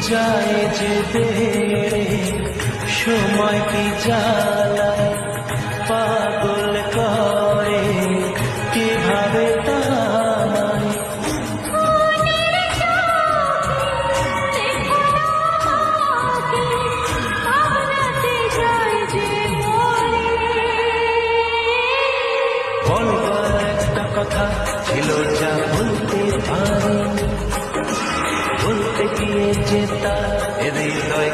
যায় যে বেড়ে সময় কি জ্বালায় পাগল করে কিভাবে তামায় বলবার একটা কথা ছিল যা বলতে পারি বলতে গিয়ে যে তার হৃদয়